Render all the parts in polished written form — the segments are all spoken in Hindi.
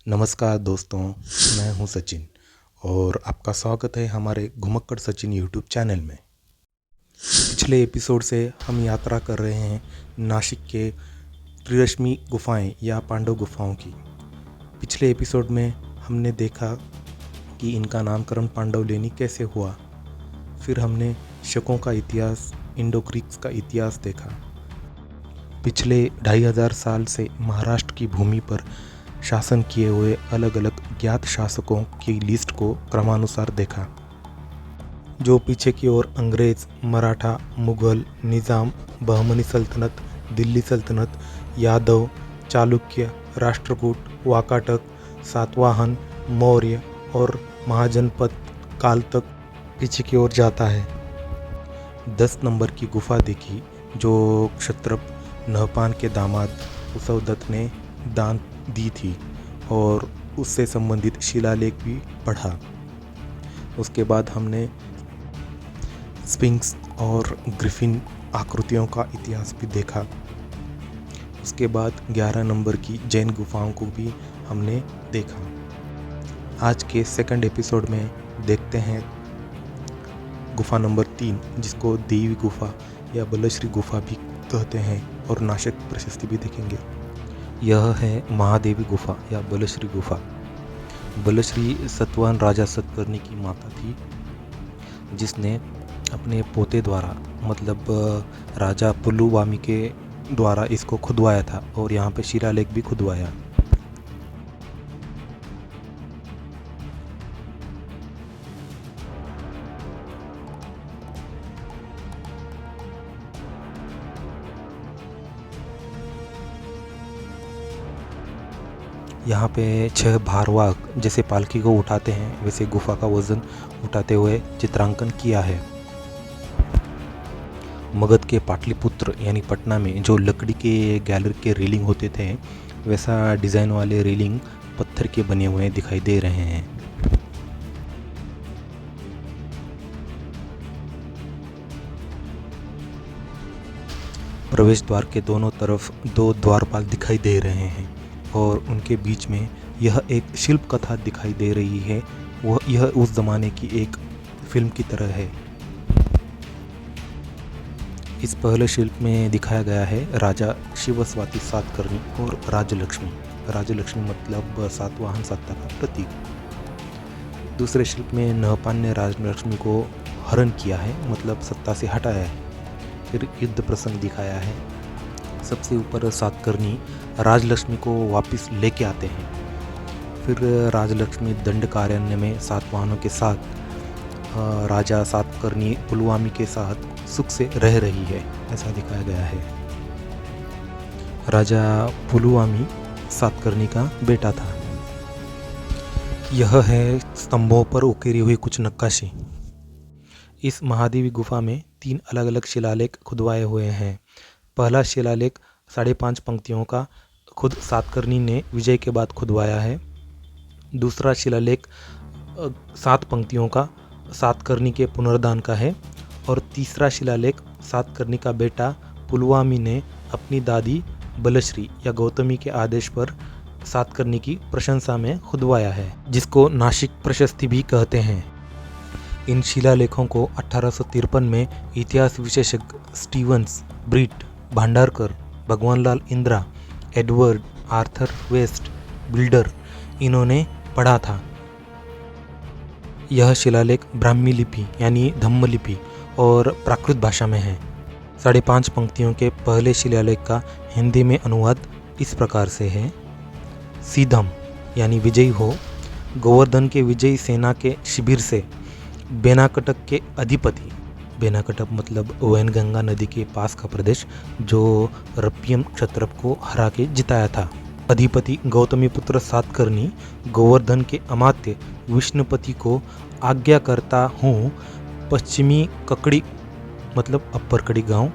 नमस्कार दोस्तों, मैं हूं सचिन और आपका स्वागत है हमारे घुमक्कड़ सचिन यूट्यूब चैनल में। पिछले एपिसोड से हम यात्रा कर रहे हैं नासिक के त्रिरश्मि गुफाएं या पांडव गुफाओं की। पिछले एपिसोड में हमने देखा कि इनका नामकरण पांडवलेनी कैसे हुआ। फिर हमने शकों का इतिहास, इंडो ग्रीक्स का इतिहास देखा। पिछले 2500 साल से महाराष्ट्र की भूमि पर शासन किए हुए अलग अलग ज्ञात शासकों की लिस्ट को क्रमानुसार देखा, जो पीछे की ओर अंग्रेज, मराठा, मुगल, निज़ाम, बहमनी सल्तनत, दिल्ली सल्तनत, यादव, चालुक्य, राष्ट्रकूट, वाकाटक, सातवाहन, मौर्य और महाजनपद काल तक पीछे की ओर जाता है। 10 नंबर की गुफा देखी जो क्षत्रप नहपान के दामाद उसवदत्त ने दान दी थी और उससे संबंधित शिलालेख भी पढ़ा। उसके बाद हमने स्फिंक्स और ग्रिफिन आकृतियों का इतिहास भी देखा। उसके बाद 11 नंबर की जैन गुफाओं को भी हमने देखा। आज के सेकंड एपिसोड में देखते हैं गुफा नंबर 3, जिसको देवी गुफा या बलश्री गुफा भी कहते हैं, और नासिक प्रशस्ति भी देखेंगे। यह है महादेवी गुफा या बलश्री गुफा। बलश्री सतवाहन राजा सतकर्णी की माता थी, जिसने अपने पोते द्वारा मतलब राजा पुलुवामी के द्वारा इसको खुदवाया था और यहाँ पे शिलालेख भी खुदवाया। यहाँ पे 6 भारवाहक जैसे पालकी को उठाते हैं, वैसे गुफा का वजन उठाते हुए चित्रांकन किया है। मगध के पाटलिपुत्र यानी पटना में जो लकड़ी के गैलरी के रेलिंग होते थे, वैसा डिज़ाइन वाले रेलिंग पत्थर के बने हुए दिखाई दे रहे हैं। प्रवेश द्वार के दोनों तरफ 2 द्वारपाल दिखाई दे रहे हैं और उनके बीच में यह एक शिल्प कथा दिखाई दे रही है। यह उस ज़माने की एक फिल्म की तरह है। इस पहले शिल्प में दिखाया गया है राजा शिवस्वाती सातकर्णी और राजलक्ष्मी। राजलक्ष्मी मतलब सातवाहन सत्ता का प्रतीक। दूसरे शिल्प में नहपान ने राजलक्ष्मी को हरण किया है, मतलब सत्ता से हटाया है। फिर युद्ध प्रसंग दिखाया है। सबसे ऊपर सातकर्णी राजलक्ष्मी को वापस लेके आते हैं। फिर राजलक्ष्मी दंडकारण्य में सातवाहनों के साथ राजा सातकर्णी पुलुवामी के साथ सुख से रह रही है, ऐसा दिखाया गया है। राजा पुलुवामी सातकर्णी का बेटा था। यह है स्तंभों पर उकेरी हुई कुछ नक्काशी। इस महादेवी गुफा में 3 अलग अलग शिलालेख खुदवाए हुए हैं। पहला शिलालेख 5.5 पंक्तियों का खुद सातकर्णी ने विजय के बाद खुदवाया है। दूसरा शिलालेख 7 पंक्तियों का सातकर्णी के पुनर्दान का है। और तीसरा शिलालेख सातकर्णी का बेटा पुलुवामी ने अपनी दादी बलश्री या गौतमी के आदेश पर सातकर्णी की प्रशंसा में खुदवाया है, जिसको नासिक प्रशस्ति भी कहते हैं। इन शिलालेखों को 1853 में इतिहास विशेषज्ञ Stevens, Brit, Bhandarkar, Bhagwanlal Indira, Edward, Arthur West, Builder, इन्होंने पढ़ा था। यह शिलालेख ब्राह्मी लिपि यानी धम्म लिपि और प्राकृत भाषा में है। 5.5 पंक्तियों के पहले शिलालेख का हिंदी में अनुवाद इस प्रकार से है। सीधम यानी विजयी हो, गोवर्धन के विजयी सेना के शिविर से बेनाकटक के अधिपति, बेनाकटक मतलब वैनगंगा नदी के पास का प्रदेश जो रप्पियम क्षत्रप को हरा के जिताया था, अधिपति गौतमीपुत्र सातकर्णी गोवर्धन के अमात्य विष्णुपति को आज्ञा करता हूँ, पश्चिमी ककड़ी मतलब अप्पर कड़ी गांव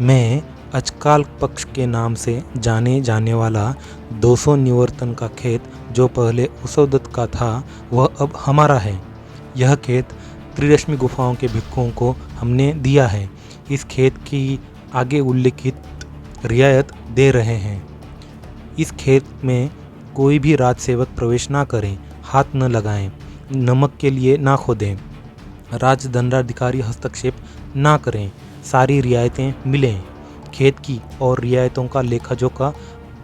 में अचकाल पक्ष के नाम से जाने जाने वाला 200 निवर्तन का खेत जो पहले उसवदत्त का था, वह अब हमारा है। यह खेत त्रिरश्मि गुफाओं के भिक्षुओं को हमने दिया है। इस खेत की आगे उल्लिखित रियायत दे रहे हैं। इस खेत में कोई भी राजसेवक प्रवेश ना करें, हाथ न लगाएं, नमक के लिए ना खोदें, राजदंडाधिकारी हस्तक्षेप ना करें, सारी रियायतें मिलें, खेत की और रियायतों का लेखा जोखा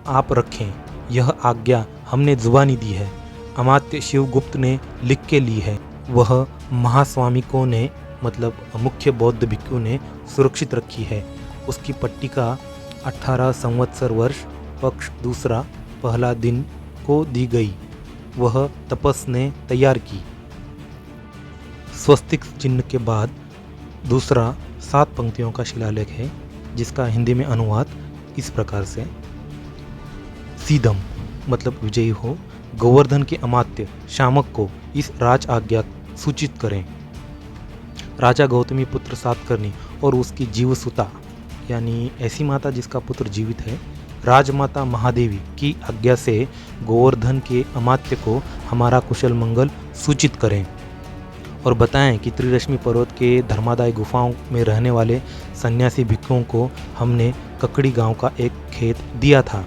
आप रखें। यह आज्ञा हमने जुबानी दी है, अमात्य शिवगुप्त ने लिख के ली है। वह महास्वामिकों ने मतलब मुख्य बौद्ध भिक्षु ने सुरक्षित रखी है। उसकी पट्टिका 18 संवत्सर वर्ष पक्ष दूसरा पहला दिन को दी गई। वह तपस ने तैयार की। स्वस्तिक चिन्ह के बाद दूसरा 7 पंक्तियों का शिलालेख है, जिसका हिंदी में अनुवाद इस प्रकार से। सीदम मतलब विजयी हो, गोवर्धन के अमात्य शामक को इस राज आज्ञा सूचित करें। राजा गौतमी पुत्र सातकर्णी और उसकी जीवसुता यानी ऐसी माता जिसका पुत्र जीवित है, राजमाता महादेवी की आज्ञा से गोवर्धन के अमात्य को हमारा कुशल मंगल सूचित करें और बताएं कि त्रिरश्मि पर्वत के धर्मादाय गुफाओं में रहने वाले सन्यासी भिक्षुओं को हमने ककड़ी गांव का एक खेत दिया था,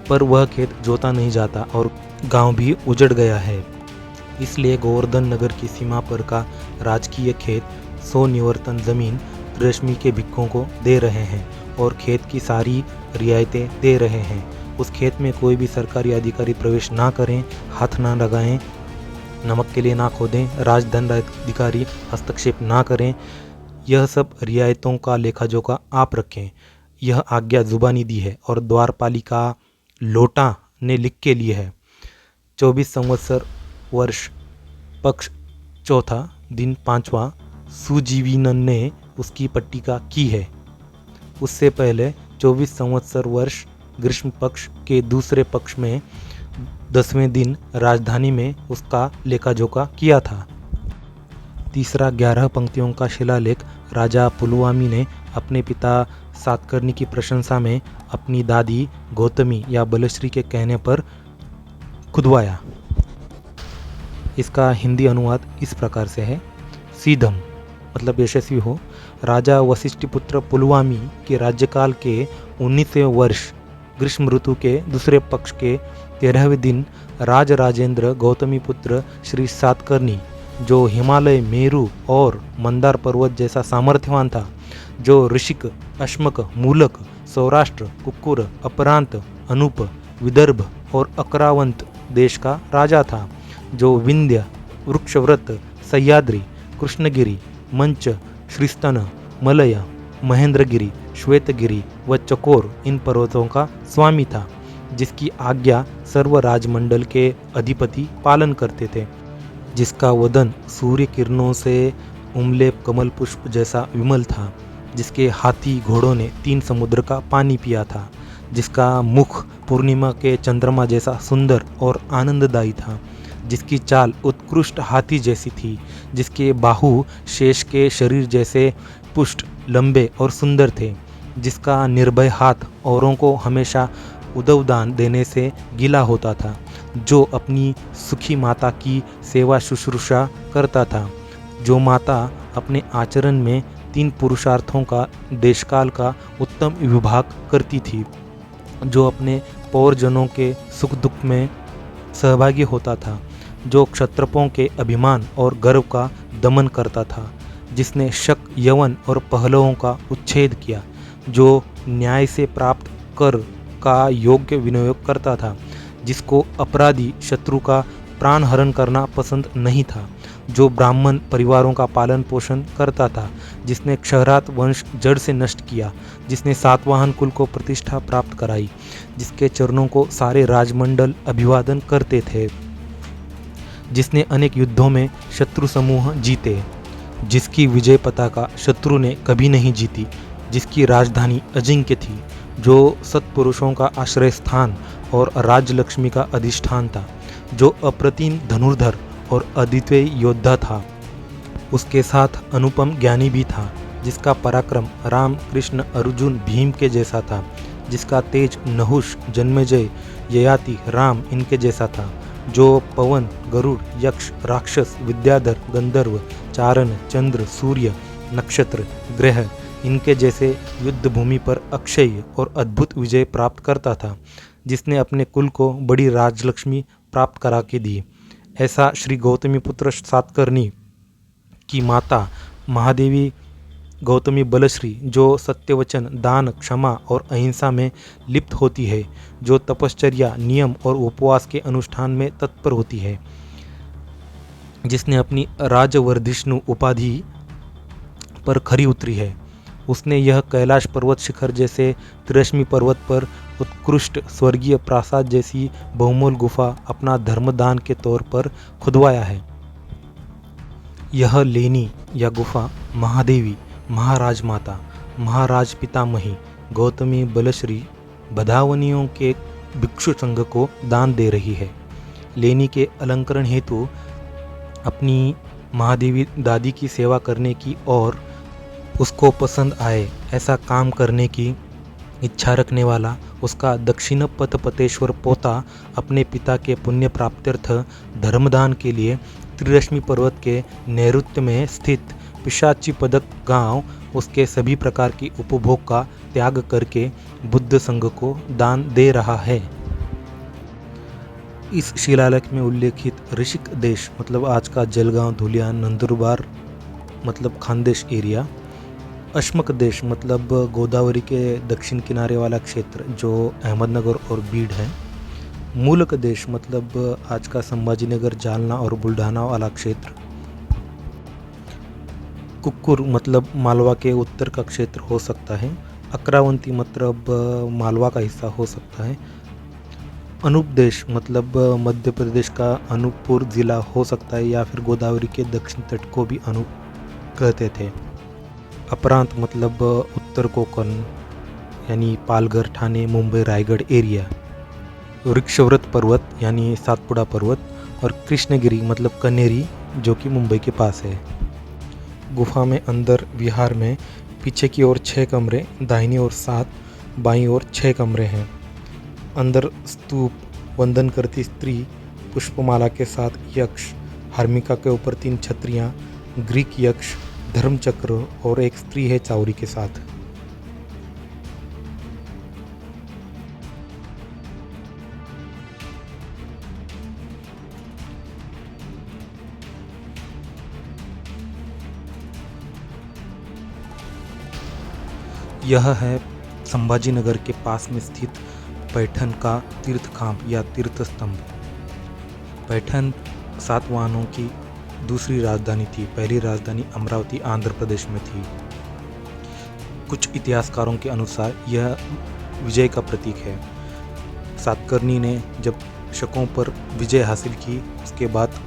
पर वह खेत जोता नहीं जाता और गांव भी उजड़ गया है। इसलिए गोवर्धन नगर की सीमा पर का राजकीय खेत 100 निवर्तन जमीन त्रिरश्मि के भिक्षुओं को दे रहे हैं और खेत की सारी रियायतें दे रहे हैं। उस खेत में कोई भी सरकारी अधिकारी प्रवेश ना करें, हाथ ना लगाएं, नमक के लिए ना खोदें, राजदंडाधिकारी हस्तक्षेप ना करें। यह सब रियायतों का लेखा जोखा आप रखें। यह आज्ञा जुबानी दी है और द्वारपालिका लोटा ने लिख के लिए है। 24 संवत्सर वर्ष पक्ष चौथा दिन 5वां सुजीविनन ने उसकी पट्टिका की है। उससे पहले 24 संवत्सर वर्ष ग्रीष्म पक्ष के दूसरे पक्ष में 10वें दिन राजधानी में उसका लेखा जोखा किया था। तीसरा 11 पंक्तियों का शिलालेख राजा पुलुवामी ने अपने पिता सातकर्णी की प्रशंसा में अपनी दादी गौतमी या बलश्री के कहने पर खुदवाया। इसका हिंदी अनुवाद इस प्रकार से है। सीधम मतलब यशस्वी हो, राजा वशिष्ठपुत्र पुलुवामी के राज्यकाल के 19वें वर्ष ग्रीष्म ऋतु के दूसरे पक्ष के 13वें दिन राजेंद्र गौतमी पुत्र श्री सातकर्णी, जो हिमालय, मेरु और मंदार पर्वत जैसा सामर्थ्यवान था, जो ऋषिक, अश्मक, मूलक, सौराष्ट्र, कुक्कुर, अपरांत, अनूप, विदर्भ और अकरावंत देश का राजा था, जो विंध्य, वृक्षव्रत, सह्याद्री, कृष्णगिरी, मंच, श्रीस्तन, मलय, महेंद्रगिरी, श्वेतगिरी व चकोर इन पर्वतों का स्वामी था, जिसकी आज्ञा सर्व राजमंडल के अधिपति पालन करते थे, जिसका वदन सूर्य किरणों से उमले कमल पुष्प जैसा विमल था, जिसके हाथी घोड़ों ने 3 समुद्र का पानी पिया था, जिसका मुख पूर्णिमा के चंद्रमा जैसा सुंदर और आनंददायी था, जिसकी चाल उत्कृष्ट हाथी जैसी थी, जिसके बाहु शेष के शरीर जैसे पुष्ट, लंबे और सुंदर थे, जिसका निर्भय हाथ औरों को हमेशा उदवदान देने से गिला होता था, जो अपनी सुखी माता की सेवा शुश्रूषा करता था, जो माता अपने आचरण में 3 पुरुषार्थों का देशकाल का उत्तम विभाग करती थी, जो अपने पौरजनों के सुख दुख में सहभागी होता था, जो क्षत्रपों के अभिमान और गर्व का दमन करता था, जिसने शक, यवन और पहलवों का उच्छेद किया, जो न्याय से प्राप्त कर का योग्य विनियोग करता था, जिसको अपराधी शत्रु का प्राण हरण करना पसंद नहीं था, जो ब्राह्मण परिवारों का पालन पोषण करता था, जिसने क्षहरात वंश जड़ से नष्ट किया, जिसने सातवाहन कुल को प्रतिष्ठा प्राप्त कराई, जिसके चरणों को सारे राजमंडल अभिवादन करते थे, जिसने अनेक युद्धों में शत्रु समूह जीते, जिसकी विजय पताका शत्रु ने कभी नहीं जीती, जिसकी राजधानी अजिंक्य थी, जो सत्पुरुषों का आश्रय स्थान और राजलक्ष्मी का अधिष्ठान था, जो अप्रतिम धनुर्धर और अद्वितीय योद्धा था, उसके साथ अनुपम ज्ञानी भी था, जिसका पराक्रम राम, कृष्ण, अर्जुन, भीम के जैसा था, जिसका तेज नहुष, जन्मेजय, ययाति, राम इनके जैसा था, जो पवन, गरुड़, यक्ष, राक्षस, विद्याधर, गंधर्व, चारण, चंद्र, सूर्य, नक्षत्र, ग्रह इनके जैसे युद्ध भूमि पर अक्षय और अद्भुत विजय प्राप्त करता था, जिसने अपने कुल को बड़ी राजलक्ष्मी प्राप्त करा के दी। ऐसा श्री गौतमीपुत्र सातकर्णी की माता महादेवी गौतमी बलश्री, जो सत्यवचन, दान, क्षमा और अहिंसा में लिप्त होती है, जो तपश्चर्या, नियम और उपवास के अनुष्ठान में तत्पर होती है, जिसने अपनी राजवर्धिष्णु उपाधि पर खरी उतरी है, उसने यह कैलाश पर्वत शिखर जैसे त्रिरश्मि पर्वत पर उत्कृष्ट स्वर्गीय प्रासाद जैसी बहुमूल्य गुफा अपना धर्मदान के तौर पर खुदवाया है। यह लेनी या गुफा महादेवी, महाराज माता, महाराज पितामही गौतमी बलश्री बधावनियों के भिक्षु संघ को दान दे रही है। लेनी के अलंकरण हेतु अपनी महादेवी दादी की सेवा करने की और उसको पसंद आए ऐसा काम करने की इच्छा रखने वाला उसका दक्षिण पथपतेश्वर पोता अपने पिता के पुण्य प्राप्त्यर्थ धर्मदान के लिए त्रिरश्मि पर्वत के नैऋत्य में स्थित पिशाची पदक गांव उसके सभी प्रकार की उपभोग का त्याग करके बुद्ध संघ को दान दे रहा है। इस शिलालेख में उल्लेखित ऋषिक देश मतलब आज का जलगांव, धुलिया, नंदुरबार मतलब खानदेश एरिया, अश्मक देश मतलब गोदावरी के दक्षिण किनारे वाला क्षेत्र जो अहमदनगर और बीड है, मूलक देश मतलब आज का संभाजीनगर, जालना और बुल्ढाना वाला क्षेत्र, कुक्कुर मतलब मालवा के उत्तर का क्षेत्र हो सकता है, अक्रावंती मतलब मालवा का हिस्सा हो सकता है, अनूप देश मतलब मध्य प्रदेश का अनूपपुर जिला हो सकता है या फिर गोदावरी के दक्षिण तट को भी अनूप कहते थे। अपरांत मतलब उत्तर कोकण यानी पालघर, ठाणे, मुंबई, रायगढ़ एरिया, वृक्षव्रत पर्वत यानी सातपुड़ा पर्वत और कृष्णगिरी मतलब कनेरी जो कि मुंबई के पास है। गुफा में अंदर विहार में पीछे की ओर 6 कमरे, दाहिनी ओर 7, बाईं ओर 6 कमरे हैं। अंदर स्तूप, वंदन करती स्त्री, पुष्पमाला के साथ यक्ष, हार्मिका के ऊपर 3 छत्रियाँ, ग्रीक यक्ष, धर्मचक्र और एक स्त्री है चावरी के साथ। यह है संभाजीनगर के पास में स्थित पैठन का तीर्थखाम या तीर्थ स्तंभ। पैठन सातवाहनों की दूसरी राजधानी थी। पहली राजधानी अमरावती आंध्र प्रदेश में थी। कुछ इतिहासकारों के अनुसार यह विजय का प्रतीक है। सातकर्णी ने जब शकों पर विजय हासिल की उसके बाद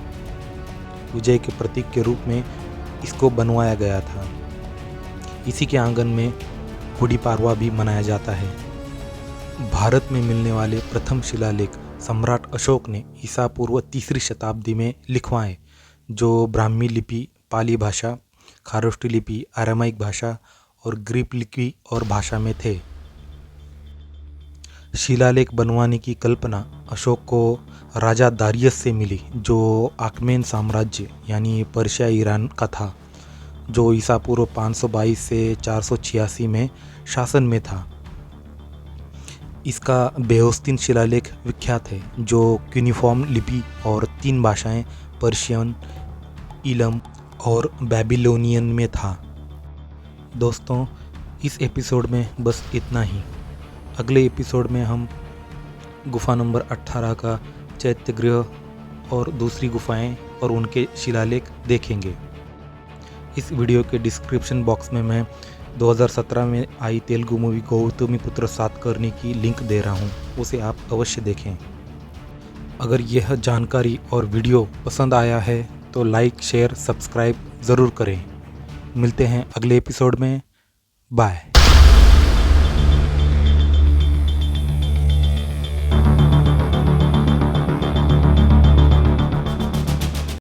विजय के प्रतीक के रूप में इसको बनवाया गया था। इसी के आंगन में गुड़ी पाड़वा भी मनाया जाता है। भारत में मिलने वाले प्रथम शिलालेख सम्राट अशोक ने ईसा पूर्व 3री शताब्दी में लिखवाए, जो ब्राह्मी लिपि, पाली भाषा, खारोष्टी लिपि, अरामाइक भाषा और ग्रीक लिपि और भाषा में थे। शिलालेख बनवाने की कल्पना अशोक को राजा दारियस से मिली, जो आर्मेन साम्राज्य यानी पर्शिया ईरान का था, जो ईसा पूर्व 522 से 486 में शासन में था। इसका बेहोस्तीन शिलालेख विख्यात है, जो क्यूनिफॉर्म लिपि और 3 भाषाएं पर्शियन, इलम और बेबीलोनियन में था। दोस्तों, इस एपिसोड में बस इतना ही। अगले एपिसोड में हम गुफा नंबर 18 का चैत्यगृह और दूसरी गुफाएं और उनके शिलालेख देखेंगे। इस वीडियो के डिस्क्रिप्शन बॉक्स में मैं 2017 में आई तेलुगु मूवी गौतमीपुत्र सातकर्णी की लिंक दे रहा हूं, उसे आप अवश्य देखें। अगर यह जानकारी और वीडियो पसंद आया है तो लाइक, शेयर, सब्सक्राइब ज़रूर करें। मिलते हैं अगले एपिसोड में। बाय।